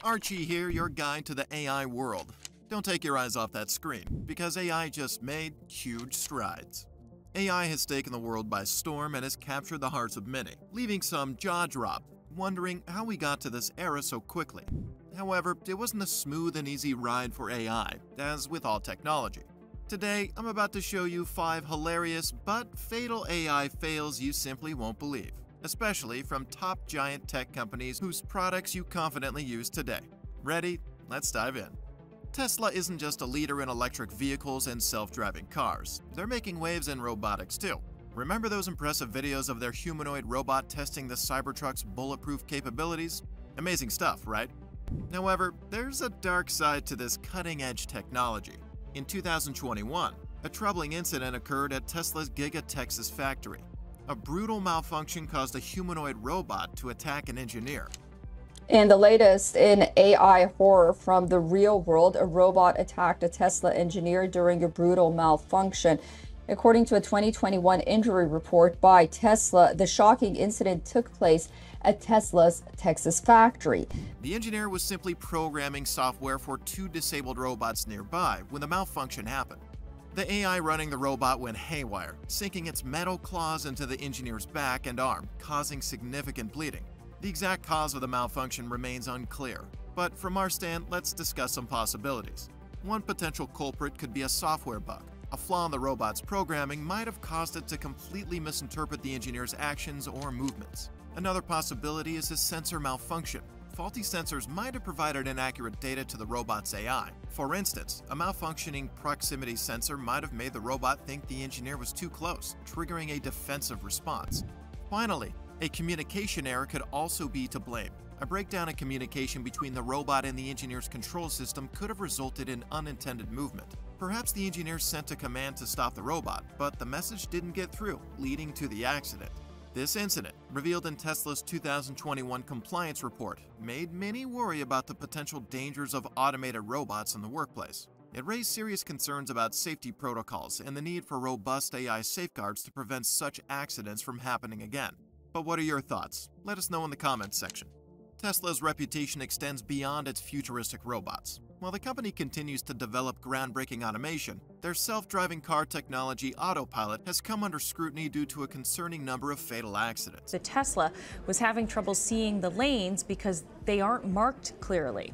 Archie here, your guide to the AI world. Don't take your eyes off that screen, because AI just made huge strides. AI has taken the world by storm and has captured the hearts of many, leaving some jaw-dropped, wondering how we got to this era so quickly. However, it wasn't a smooth and easy ride for AI, as with all technology. Today, I'm about to show you 5 hilarious but fatal AI fails you simply won't believe, especially from top giant tech companies whose products you confidently use today. Ready? Let's dive in. Tesla isn't just a leader in electric vehicles and self-driving cars. They're making waves in robotics too. Remember those impressive videos of their humanoid robot testing the Cybertruck's bulletproof capabilities? Amazing stuff, right? However, there's a dark side to this cutting-edge technology. In 2021, a troubling incident occurred at Tesla's Giga Texas factory. A brutal malfunction caused a humanoid robot to attack an engineer. In the latest in AI horror from the real world, a robot attacked a Tesla engineer during a brutal malfunction. According to a 2021 injury report by Tesla, the shocking incident took place at Tesla's Texas factory. The engineer was simply programming software for 2 disabled robots nearby when the malfunction happened. The AI running the robot went haywire, sinking its metal claws into the engineer's back and arm, causing significant bleeding. The exact cause of the malfunction remains unclear, but from our stand, let's discuss some possibilities. One potential culprit could be a software bug. A flaw in the robot's programming might have caused it to completely misinterpret the engineer's actions or movements. Another possibility is a sensor malfunction. Faulty sensors might have provided inaccurate data to the robot's AI. For instance, a malfunctioning proximity sensor might have made the robot think the engineer was too close, triggering a defensive response. Finally, a communication error could also be to blame. A breakdown in communication between the robot and the engineer's control system could have resulted in unintended movement. Perhaps the engineer sent a command to stop the robot, but the message didn't get through, leading to the accident. This incident, revealed in Tesla's 2021 compliance report, made many worry about the potential dangers of automated robots in the workplace. It raised serious concerns about safety protocols and the need for robust AI safeguards to prevent such accidents from happening again. But what are your thoughts? Let us know in the comments section. Tesla's reputation extends beyond its futuristic robots. While the company continues to develop groundbreaking automation, their self-driving car technology Autopilot has come under scrutiny due to a concerning number of fatal accidents. The Tesla was having trouble seeing the lanes because they aren't marked clearly.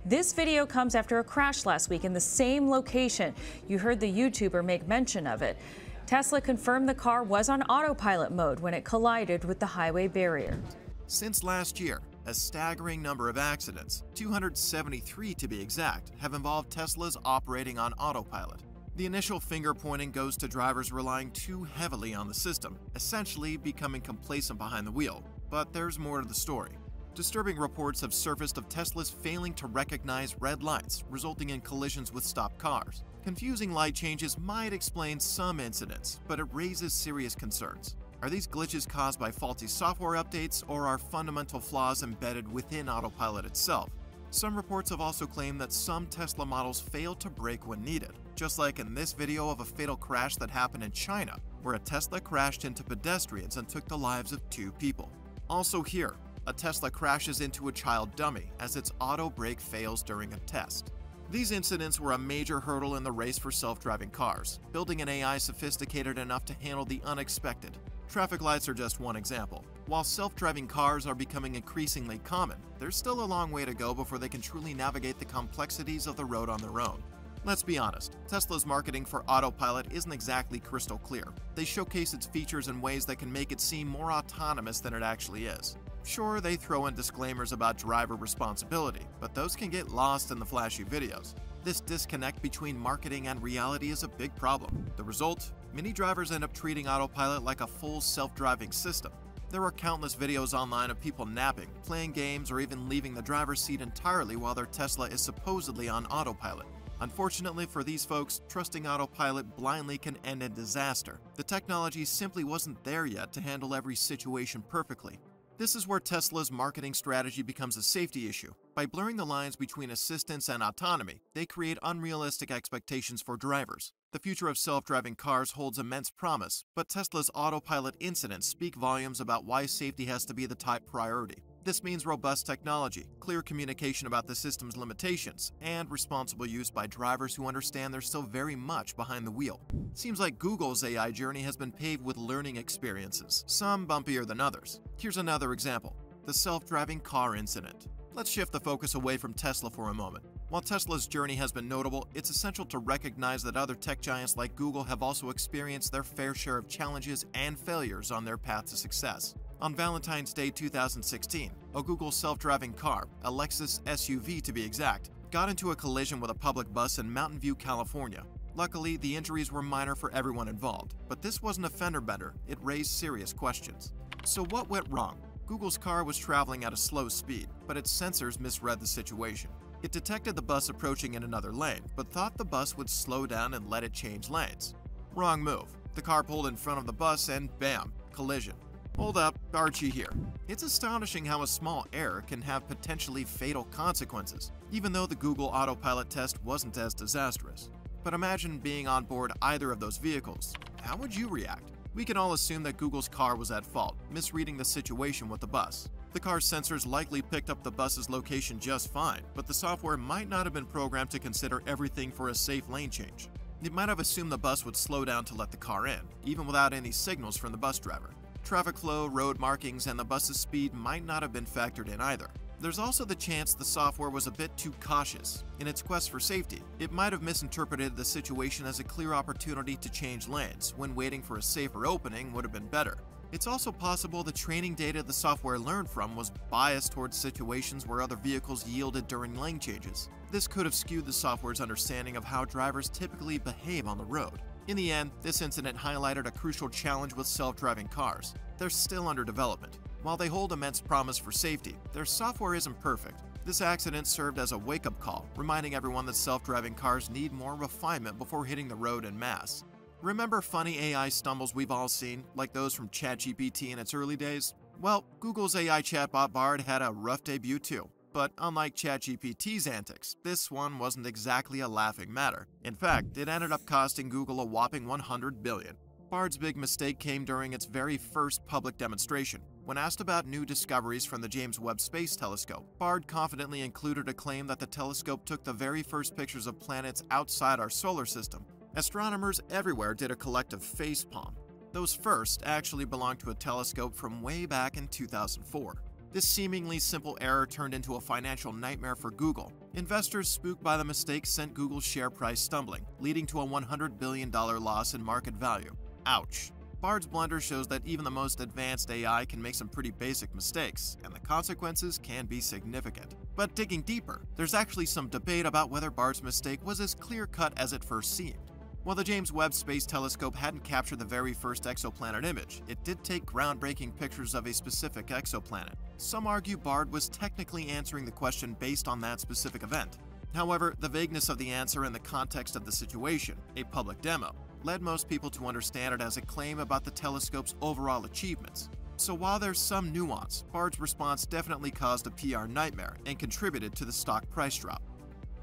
This video comes after a crash last week in the same location. You heard the YouTuber make mention of it. Tesla confirmed the car was on autopilot mode when it collided with the highway barrier. Since last year, a staggering number of accidents, 273 to be exact, have involved Teslas operating on autopilot. The initial finger pointing goes to drivers relying too heavily on the system, essentially becoming complacent behind the wheel. But there's more to the story. Disturbing reports have surfaced of Teslas failing to recognize red lights, resulting in collisions with stopped cars. Confusing light changes might explain some incidents, but it raises serious concerns. Are these glitches caused by faulty software updates, or are fundamental flaws embedded within Autopilot itself? Some reports have also claimed that some Tesla models fail to brake when needed, just like in this video of a fatal crash that happened in China, where a Tesla crashed into pedestrians and took the lives of 2 people. Also here, a Tesla crashes into a child dummy as its auto brake fails during a test. These incidents were a major hurdle in the race for self-driving cars, building an AI sophisticated enough to handle the unexpected. Traffic lights are just one example. While self-driving cars are becoming increasingly common, there's still a long way to go before they can truly navigate the complexities of the road on their own. Let's be honest, Tesla's marketing for Autopilot isn't exactly crystal clear. They showcase its features in ways that can make it seem more autonomous than it actually is. Sure, they throw in disclaimers about driver responsibility, but those can get lost in the flashy videos. This disconnect between marketing and reality is a big problem. The result? Many drivers end up treating Autopilot like a full self-driving system. There are countless videos online of people napping, playing games, or even leaving the driver's seat entirely while their Tesla is supposedly on autopilot. Unfortunately for these folks, trusting Autopilot blindly can end in disaster. The technology simply wasn't there yet to handle every situation perfectly. This is where Tesla's marketing strategy becomes a safety issue. By blurring the lines between assistance and autonomy, they create unrealistic expectations for drivers. The future of self-driving cars holds immense promise, but Tesla's autopilot incidents speak volumes about why safety has to be the top priority. This means robust technology, clear communication about the system's limitations, and responsible use by drivers who understand they're still very much behind the wheel. Seems like Google's AI journey has been paved with learning experiences, some bumpier than others. Here's another example: the self-driving car incident. Let's shift the focus away from Tesla for a moment. While Tesla's journey has been notable, it's essential to recognize that other tech giants like Google have also experienced their fair share of challenges and failures on their path to success. On Valentine's Day 2016, a Google self-driving car, a Lexus SUV to be exact, got into a collision with a public bus in Mountain View, California. Luckily, the injuries were minor for everyone involved, but this wasn't a fender bender. It raised serious questions. So what went wrong? Google's car was traveling at a slow speed, but its sensors misread the situation. It detected the bus approaching in another lane, but thought the bus would slow down and let it change lanes. Wrong move. The car pulled in front of the bus and bam, collision. Hold up, Archie here. It's astonishing how a small error can have potentially fatal consequences, even though the Google Autopilot test wasn't as disastrous. But imagine being on board either of those vehicles. How would you react? We can all assume that Google's car was at fault, misreading the situation with the bus. The car's sensors likely picked up the bus's location just fine, but the software might not have been programmed to consider everything for a safe lane change. It might have assumed the bus would slow down to let the car in, even without any signals from the bus driver. Traffic flow, road markings, and the bus's speed might not have been factored in either. There's also the chance the software was a bit too cautious. In its quest for safety, it might have misinterpreted the situation as a clear opportunity to change lanes, when waiting for a safer opening would have been better. It's also possible the training data the software learned from was biased towards situations where other vehicles yielded during lane changes. This could have skewed the software's understanding of how drivers typically behave on the road. In the end, this incident highlighted a crucial challenge with self-driving cars. They're still under development. While they hold immense promise for safety, their software isn't perfect. This accident served as a wake-up call, reminding everyone that self-driving cars need more refinement before hitting the road en masse. Remember funny AI stumbles we've all seen, like those from ChatGPT in its early days? Well, Google's AI chatbot Bard had a rough debut too. But unlike ChatGPT's antics, this one wasn't exactly a laughing matter. In fact, it ended up costing Google a whopping $100 billion. Bard's big mistake came during its very first public demonstration. When asked about new discoveries from the James Webb Space Telescope, Bard confidently included a claim that the telescope took the very first pictures of planets outside our solar system. Astronomers everywhere did a collective facepalm. Those first actually belonged to a telescope from way back in 2004. This seemingly simple error turned into a financial nightmare for Google. Investors spooked by the mistake sent Google's share price stumbling, leading to a $100 billion loss in market value. Ouch. Bard's blunder shows that even the most advanced AI can make some pretty basic mistakes, and the consequences can be significant. But digging deeper, there's actually some debate about whether Bard's mistake was as clear-cut as it first seemed. While the James Webb Space Telescope hadn't captured the very first exoplanet image, it did take groundbreaking pictures of a specific exoplanet. Some argue Bard was technically answering the question based on that specific event. However, the vagueness of the answer in the context of the situation, a public demo, led most people to understand it as a claim about the telescope's overall achievements. So while there's some nuance, Bard's response definitely caused a PR nightmare and contributed to the stock price drop.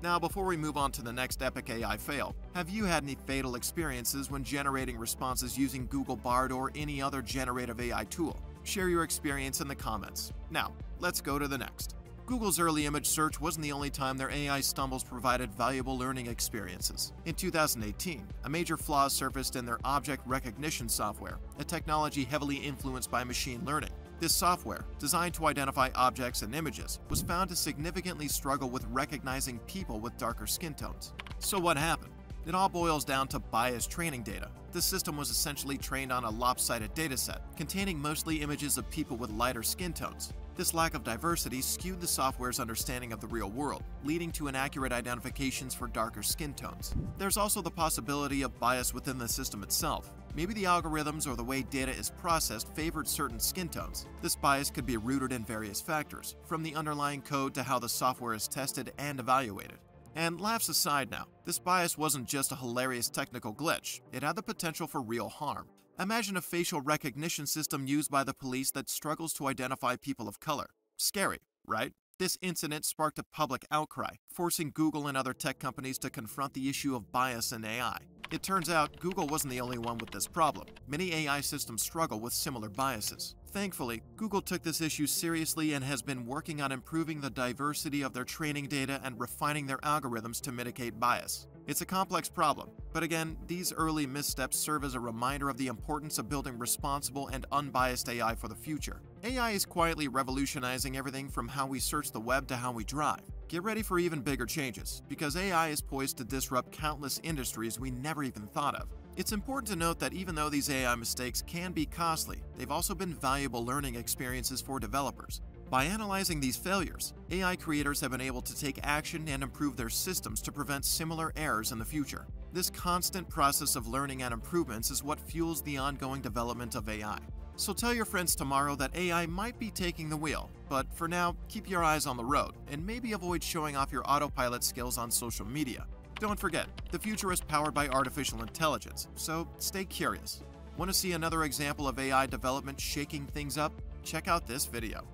Now, before we move on to the next epic AI fail, have you had any fatal experiences when generating responses using Google Bard or any other generative AI tool? Share your experience in the comments. Now, let's go to the next. Google's early image search wasn't the only time their AI stumbles provided valuable learning experiences. In 2018, a major flaw surfaced in their object recognition software, a technology heavily influenced by machine learning. This software, designed to identify objects and images, was found to significantly struggle with recognizing people with darker skin tones. So what happened? It all boils down to biased training data. The system was essentially trained on a lopsided dataset, containing mostly images of people with lighter skin tones. This lack of diversity skewed the software's understanding of the real world, leading to inaccurate identifications for darker skin tones. There's also the possibility of bias within the system itself. Maybe the algorithms or the way data is processed favored certain skin tones. This bias could be rooted in various factors, from the underlying code to how the software is tested and evaluated. And laughs aside now, this bias wasn't just a hilarious technical glitch, it had the potential for real harm. Imagine a facial recognition system used by the police that struggles to identify people of color. Scary, right? This incident sparked a public outcry, forcing Google and other tech companies to confront the issue of bias in AI. It turns out Google wasn't the only one with this problem. Many AI systems struggle with similar biases. Thankfully, Google took this issue seriously and has been working on improving the diversity of their training data and refining their algorithms to mitigate bias. It's a complex problem, but again, these early missteps serve as a reminder of the importance of building responsible and unbiased AI for the future. AI is quietly revolutionizing everything from how we search the web to how we drive. Get ready for even bigger changes, because AI is poised to disrupt countless industries we never even thought of. It's important to note that even though these AI mistakes can be costly, they've also been valuable learning experiences for developers. By analyzing these failures, AI creators have been able to take action and improve their systems to prevent similar errors in the future. This constant process of learning and improvements is what fuels the ongoing development of AI. So tell your friends tomorrow that AI might be taking the wheel, but for now, keep your eyes on the road and maybe avoid showing off your autopilot skills on social media. Don't forget, the future is powered by artificial intelligence, so stay curious. Want to see another example of AI development shaking things up? Check out this video.